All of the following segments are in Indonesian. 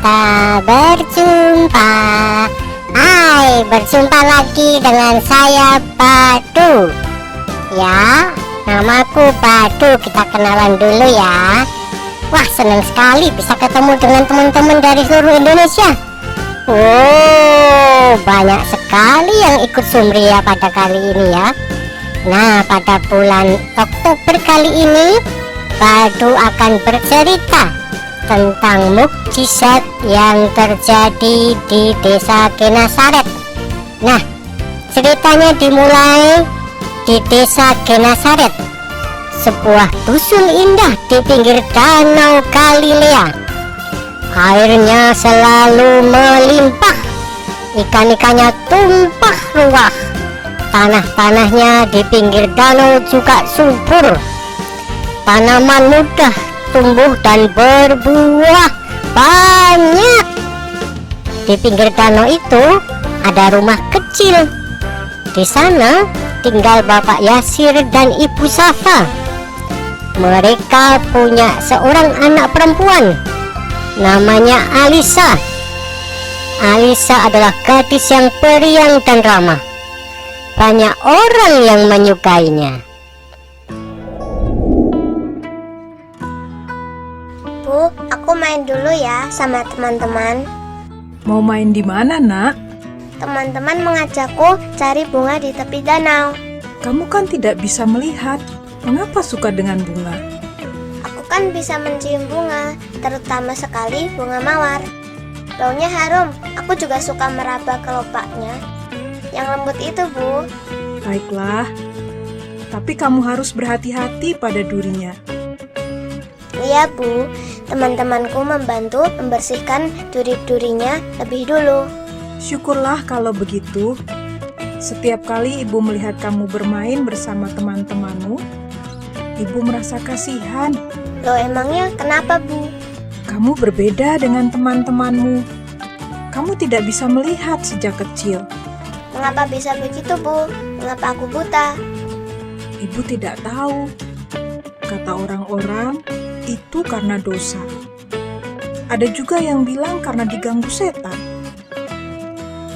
kita berjumpa. Hai, berjumpa lagi dengan saya Badu. Ya, namaku Badu, kita kenalan dulu ya. Wah, senang sekali bisa ketemu dengan teman-teman dari seluruh Indonesia. Oh, banyak sekali yang ikut Sumria pada kali ini ya. Nah, pada bulan Oktober kali ini Badu akan bercerita tentang mukjizat yang terjadi di desa Genasaret. Nah, ceritanya dimulai di desa Genasaret, sebuah dusun indah di pinggir danau Galilea. Airnya selalu melimpah, ikan-ikannya tumpah ruah. Tanah-tanahnya di pinggir danau juga subur. Tanaman mudah tumbuh dan berbuah banyak. Di pinggir danau itu ada rumah kecil. Di sana tinggal Bapak Yasir dan Ibu Safa. Mereka punya seorang anak perempuan, namanya Alisa. Alisa adalah gadis yang periang dan ramah. Banyak orang yang menyukainya. Bu, aku main dulu ya sama teman-teman. Mau main di mana, Nak? Teman-teman mengajakku cari bunga di tepi danau. Kamu kan tidak bisa melihat. Mengapa suka dengan bunga? Aku kan bisa mencium bunga, terutama sekali bunga mawar. Baunya harum, aku juga suka meraba kelopaknya. Yang lembut itu, Bu. Baiklah, tapi kamu harus berhati-hati pada durinya. Iya, Bu. Teman-temanku membantu membersihkan duri-durinya lebih dulu. Syukurlah kalau begitu. Setiap kali ibu melihat kamu bermain bersama teman-temanmu, ibu merasa kasihan. Loh, emangnya kenapa, Bu? Kamu berbeda dengan teman-temanmu. Kamu tidak bisa melihat sejak kecil. Mengapa bisa begitu, Bu? Mengapa aku buta? Ibu tidak tahu. Kata orang-orang, itu karena dosa. Ada juga yang bilang karena diganggu setan.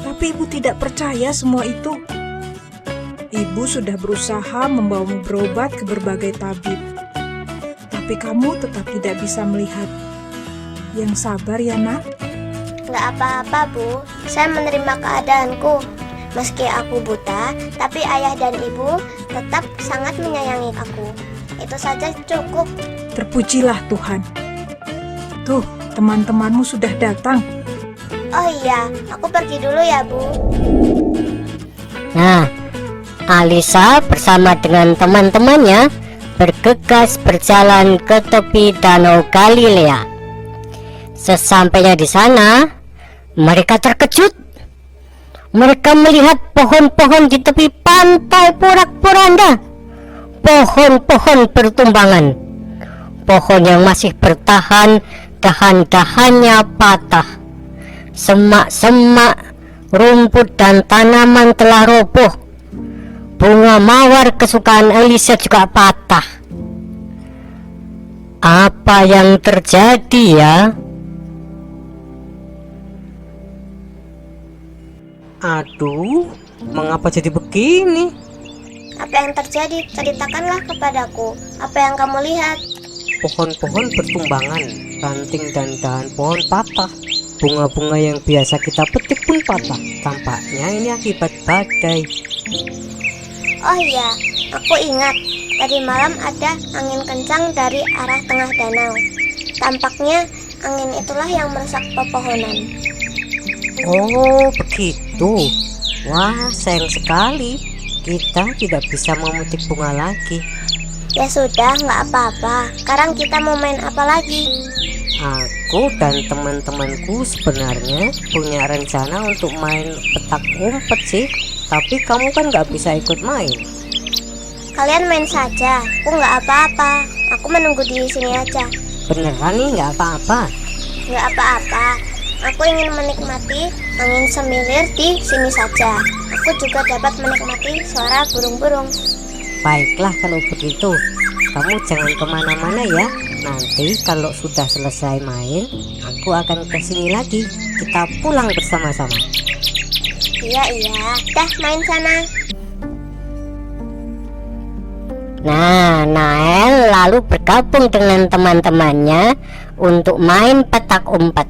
Tapi ibu tidak percaya semua itu. Ibu sudah berusaha membawamu berobat ke berbagai tabib. Tapi kamu tetap tidak bisa melihat. Yang sabar ya, Nak. Nggak apa-apa, Bu. Saya menerima keadaanku. Meski aku buta, tapi ayah dan ibu tetap sangat menyayangi aku. Itu saja cukup. Terpujilah Tuhan. Tuh, teman-temanmu sudah datang. Oh iya, aku pergi dulu ya, Bu. Nah, Alisa bersama dengan teman-temannya bergegas berjalan ke tepi danau Galilea. Sesampainya di sana, mereka terkejut. Mereka melihat pohon-pohon di tepi pantai porak-poranda. Pohon-pohon bertumbangan. Pohon yang masih bertahan, dahan-dahannya patah. Semak-semak, rumput dan tanaman telah roboh. Bunga mawar kesukaan Alisa juga patah. Apa yang terjadi ya? Aduh, mengapa jadi begini? Apa yang terjadi? Ceritakanlah kepadaku. Apa yang kamu lihat? Pohon-pohon bertumbangan, ranting dan dahan pohon patah. Bunga-bunga yang biasa kita petik pun patah. Tampaknya ini akibat badai. Oh iya, aku ingat. Tadi malam ada angin kencang dari arah tengah danau. Tampaknya angin itulah yang merusak pepohonan. Oh, begitu. Wah, sayang sekali. Kita tidak bisa memetik bunga lagi. Ya sudah, nggak apa-apa. Sekarang kita mau main apa lagi? Aku dan teman-temanku sebenarnya punya rencana untuk main petak umpet sih. Tapi kamu kan nggak bisa ikut main. Kalian main saja. Aku nggak apa-apa. Aku menunggu di sini aja. Beneran nih nggak apa-apa? Nggak apa-apa. Aku ingin menikmati angin semilir di sini saja. Aku juga dapat menikmati suara burung-burung. Baiklah kalau begitu. Kamu jangan kemana-mana ya. Nanti kalau sudah selesai main, aku akan kesini lagi. Kita pulang bersama-sama. Iya, dah main sana. Nah, Nael lalu bergabung dengan teman-temannya untuk main petak umpet.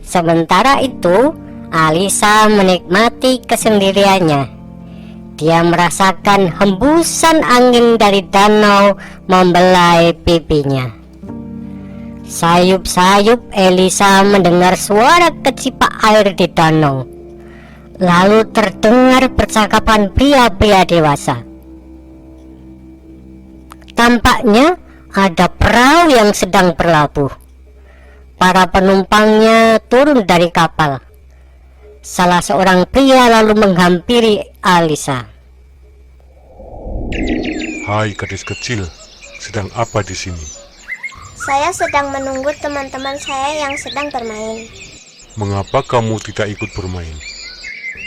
Sementara itu, Alisa menikmati kesendiriannya. Dia merasakan hembusan angin dari danau membelai pipinya. Sayup-sayup Elisa mendengar suara kecipak air di danau. Lalu terdengar percakapan pria-pria dewasa. Tampaknya ada perahu yang sedang berlabuh. Para penumpangnya turun dari kapal. Salah seorang pria lalu menghampiri Alisa. Hai gadis kecil, sedang apa di sini? Saya sedang menunggu teman-teman saya yang sedang bermain. Mengapa kamu tidak ikut bermain?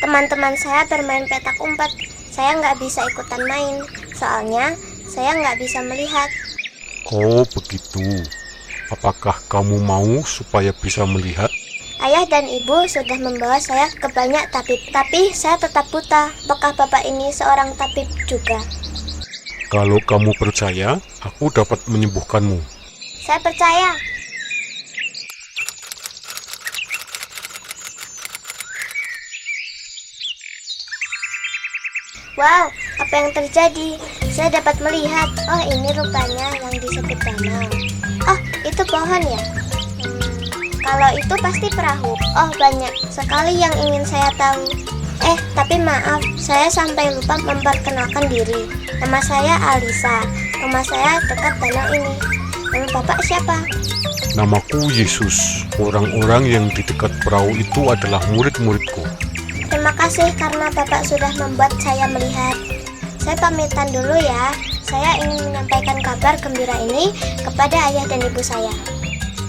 Teman-teman saya bermain petak umpet. Saya nggak bisa ikutan main, soalnya saya nggak bisa melihat. Oh begitu. Apakah kamu mau supaya bisa melihat? Ayah dan ibu sudah membawa saya ke banyak tabib, tapi saya tetap buta. Apakah bapak ini seorang tabib juga? Kalau kamu percaya, aku dapat menyembuhkanmu. Saya percaya. Wow, apa yang terjadi? Saya dapat melihat. Oh, ini rupanya yang disebut danau. Oh, itu pohon ya? Kalau itu pasti perahu. Oh, banyak sekali yang ingin saya tahu. Tapi maaf, saya sampai lupa memperkenalkan diri. Nama saya Alisa. Rumah saya dekat danau ini. Nama bapak siapa? Namaku Yesus. Orang-orang yang di dekat perahu itu adalah murid-muridku. Terima kasih karena bapak sudah membuat saya melihat. Saya pamitan dulu ya. Saya ingin menyampaikan kabar gembira ini kepada ayah dan ibu saya.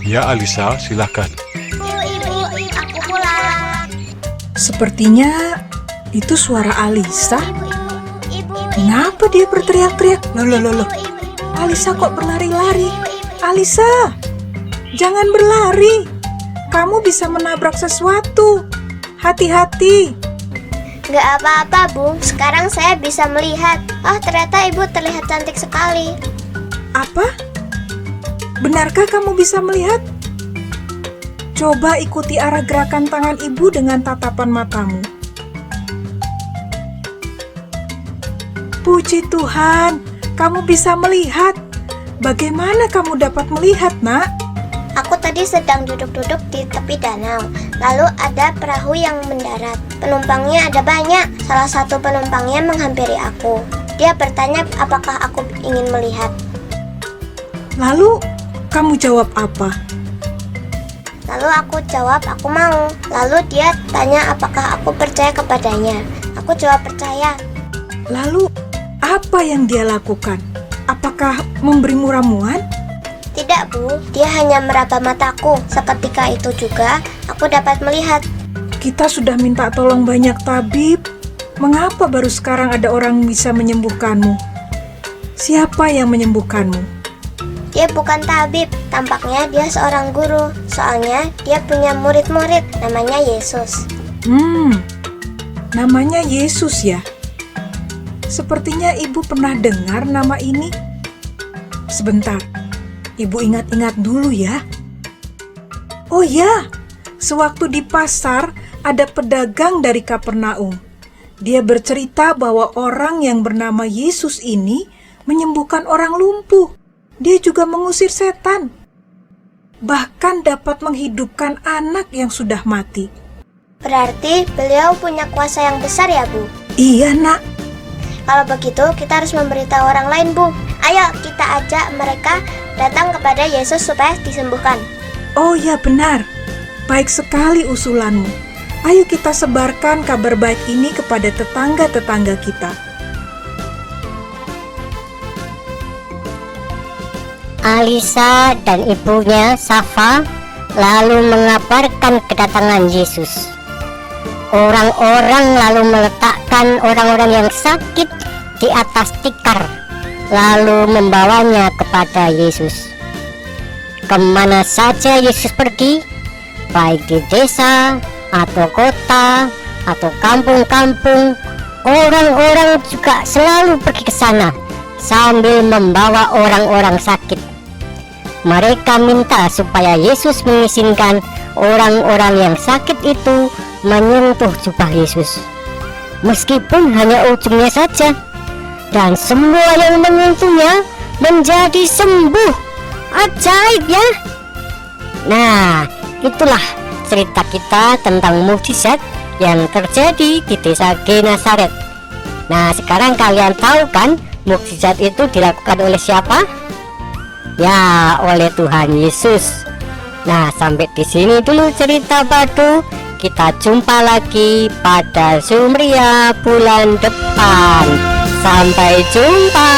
Ya Alisa, silahkan. Ibu, aku pulang. Sepertinya itu suara Alisa. Ibu, Kenapa dia berteriak-teriak? Loh. Alisa kok berlari-lari? Alisa, jangan berlari. Kamu bisa menabrak sesuatu. Hati-hati. Nggak apa-apa, Bu. Sekarang saya bisa melihat. Oh, ternyata ibu terlihat cantik sekali. Apa? Benarkah kamu bisa melihat? Coba ikuti arah gerakan tangan ibu dengan tatapan matamu. Puji Tuhan, kamu bisa melihat. Bagaimana kamu dapat melihat, Nak? Aku tadi sedang duduk-duduk di tepi danau. Lalu ada perahu yang mendarat. Penumpangnya ada banyak. Salah satu penumpangnya menghampiri aku. Dia bertanya apakah aku ingin melihat. Lalu, kamu jawab apa? Lalu aku jawab aku mau. Lalu dia tanya apakah aku percaya kepadanya. Aku jawab percaya. Lalu, apa yang dia lakukan? Apakah memberimu ramuan? Tidak, Bu. Dia hanya meraba mataku. Seketika itu juga aku dapat melihat. Kita sudah minta tolong banyak tabib. Mengapa baru sekarang ada orang bisa menyembuhkanmu? Siapa yang menyembuhkanmu? Dia bukan tabib. Tampaknya dia seorang guru. Soalnya dia punya murid-murid. Namanya Yesus. Namanya Yesus ya? Sepertinya ibu pernah dengar nama ini. Sebentar, ibu ingat-ingat dulu ya. Oh ya, sewaktu di pasar ada pedagang dari Kapernaum. Dia bercerita bahwa orang yang bernama Yesus ini menyembuhkan orang lumpuh. Dia juga mengusir setan. Bahkan dapat menghidupkan anak yang sudah mati. Berarti beliau punya kuasa yang besar ya, Bu? Iya, Nak. Kalau begitu kita harus memberitahu orang lain, Bu. Ayo kita ajak mereka datang kepada Yesus supaya disembuhkan. Oh ya, benar. Baik sekali usulanmu. Ayo kita sebarkan kabar baik ini kepada tetangga-tetangga kita. Alisa dan ibunya Safa lalu mengabarkan kedatangan Yesus. Orang-orang lalu meletakkan orang-orang yang sakit di atas tikar, lalu membawanya kepada Yesus. kemana saja Yesus pergi, baik di desa atau kota atau kampung-kampung, orang-orang juga selalu pergi ke sana sambil membawa orang-orang sakit. Mereka minta supaya Yesus mengizinkan orang-orang yang sakit itu menyentuh jubah Yesus, meskipun hanya ujungnya saja, dan semua yang menyentuhnya menjadi sembuh. Ajaib ya. Nah, itulah cerita kita tentang mukjizat yang terjadi di desa Genesaret. Nah, sekarang kalian tahu kan mukjizat itu dilakukan oleh siapa? Ya, oleh Tuhan Yesus. Nah, sampai di sini dulu cerita Badu. Kita jumpa lagi pada Sumria bulan depan. Sampai jumpa.